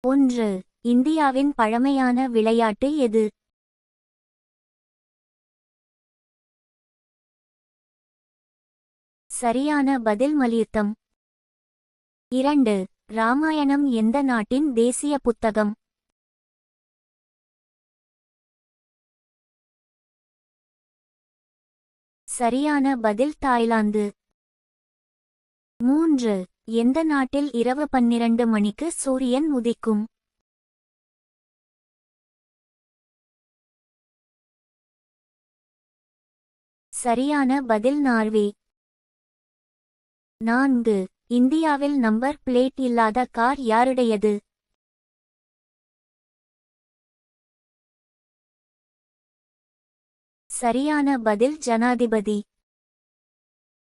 1. இந்தியாவின் பழமையான விளையாட்டு எது? சரியான பதில் மல்யுத்தம். 2. ராமாயணம் எந்த நாட்டின் தேசிய புத்தகம்? சரியான பதில் தாய்லாந்து. 3. எந்த நாட்டில் இரவு 12 மணிக்கு சூரியன் உதிக்கும்? சரியான பதில் நார்வே. 4. இந்தியாவில் நம்பர் பிளேட் இல்லாத கார் யாருடையது? சரியான பதில் ஜனாதிபதி.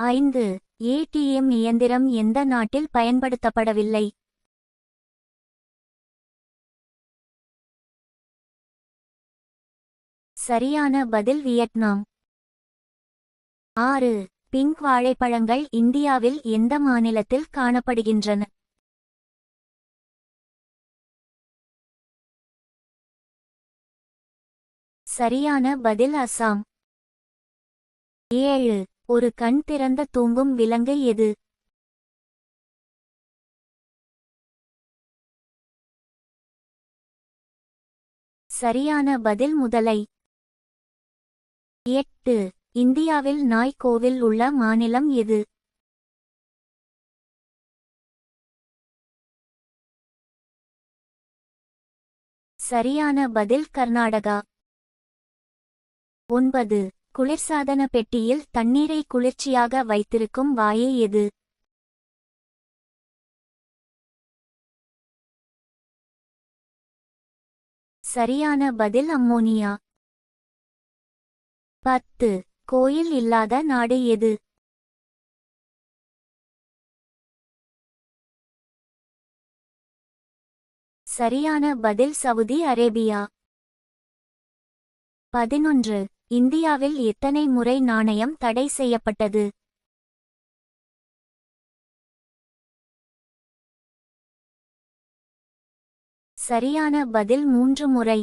5. ஏடிஎம் இயந்திரம் எந்த நாட்டில் பயன்படுத்தப்படவில்லை? சரியான பதில் வியட்நாம். 6. பிங்க் வாழைப்பழங்கள் இந்தியாவில் எந்த மாநிலத்தில் காணப்படுகின்றன? சரியான பதில் அசாம். 7. ஒரு கண் திறந்த தூங்கும் விலங்கு எது? சரியான பதில் முதலை. 8. இந்தியாவில் நாய் கோவில் உள்ள மாநிலம் எது? சரியான பதில் கர்நாடகா. 9. குளிர்சாதன பெட்டியில் தண்ணீரை குளிர்ச்சியாக வைத்திருக்கும் வாயு எது? சரியான பதில் அம்மோனியா. 10. கோயில் இல்லாத நாடு எது? சரியான பதில் சவுதி அரேபியா. 11. இந்தியாவில் எத்தனை முறை நாணயம் தடை செய்யப்பட்டது? சரியான பதில் 3 முறை.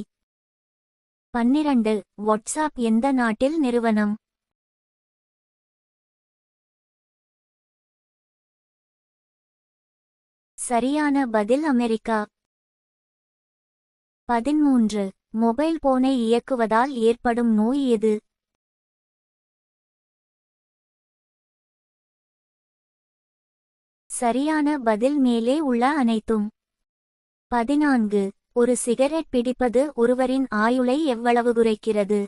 12. வாட்ஸ்அப் எந்த நாட்டில் நிறுவனம்? சரியான பதில் அமெரிக்கா. 13. மொபைல் போனை இயக்குவதால் ஏற்படும் நோய் எது? சரியான பதில் மேலே உள்ள அனைத்தும். 14. ஒரு சிகரெட் பிடிப்பது ஒருவரின் ஆயுளை எவ்வளவு குறைக்கிறது?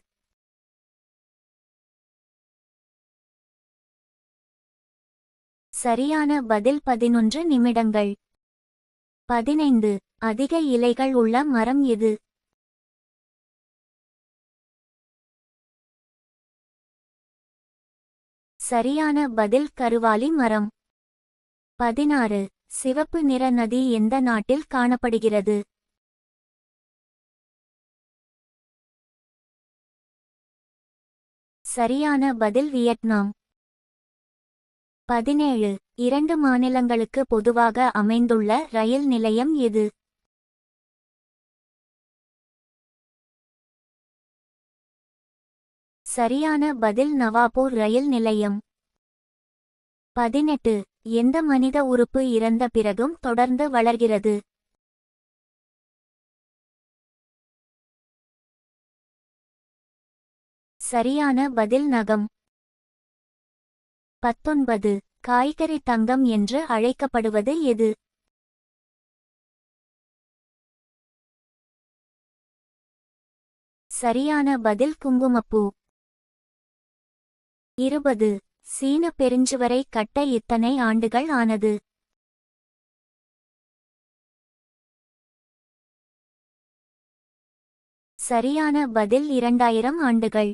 சரியான பதில் 11 நிமிடங்கள். 15. அதிக இலைகள் உள்ள மரம் எது? சரியான பதில் கருவாலி மரம். 16. சிவப்பு நிற நதி எந்த நாட்டில் காணப்படுகிறது? சரியான பதில் வியட்நாம். 17. 2 மாநிலங்களுக்கு பொதுவாக அமைந்துள்ள ரயில் நிலையம் எது? சரியான பதில் நவாபூர் ரயில் நிலையம். 18. எந்த மனித உறுப்பு இறந்த பிறகும் தொடர்ந்து வளர்கிறது? சரியான பதில் நகம். 19. காய்கறி தங்கம் என்று அழைக்கப்படுவது எது? சரியான பதில் குங்குமப்பூ. 20. சீன பெருஞ்சுவரை கட்ட எத்தனை ஆண்டுகள் ஆனது? சரியான பதில் 2000 ஆண்டுகள்.